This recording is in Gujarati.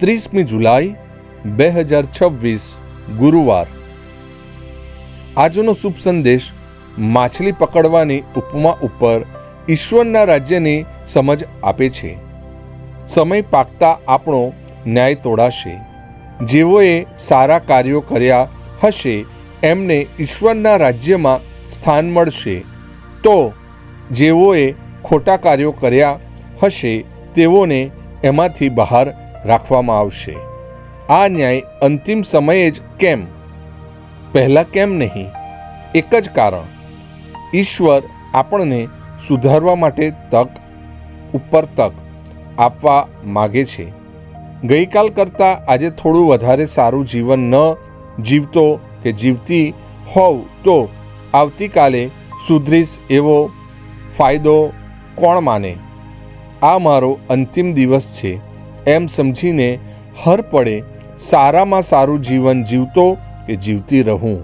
30મી જુલાઈ 2026 ગુરુવાર। આજનો શુભ સંદેશ માછલી પકડવાની ઉપમા ઉપર ઈશ્વરના રાજ્યની સમજ આપે છે। સમય પાકતા આપણો ન્યાય તોડાશે। જેઓએ સારા કાર્યો કર્યા હશે એમને ઈશ્વરના રાજ્યમાં સ્થાન મળશે, તો જેઓએ ખોટા કાર્યો કર્યા હશે તેઓને એમાંથી બહાર રાખવામાં આવશે। આ ન્યાય અંતિમ સમયે જ કેમ, પહેલાં કેમ નહીં? એક જ કારણ, ઈશ્વર આપણને સુધારવા માટે તક ઉપર તક આપવા માગે છે। ગઈકાલ કરતાં આજે થોડું વધારે સારું જીવન ન જીવતો કે જીવતી હોવ તો આવતીકાલે સુધરીશ એવો ફાયદો કોણ માને? આ મારો અંતિમ દિવસ છે એમ સમજીને હર પળે સારામાં સારું જીવન જીવતો કે જીવતી રહું।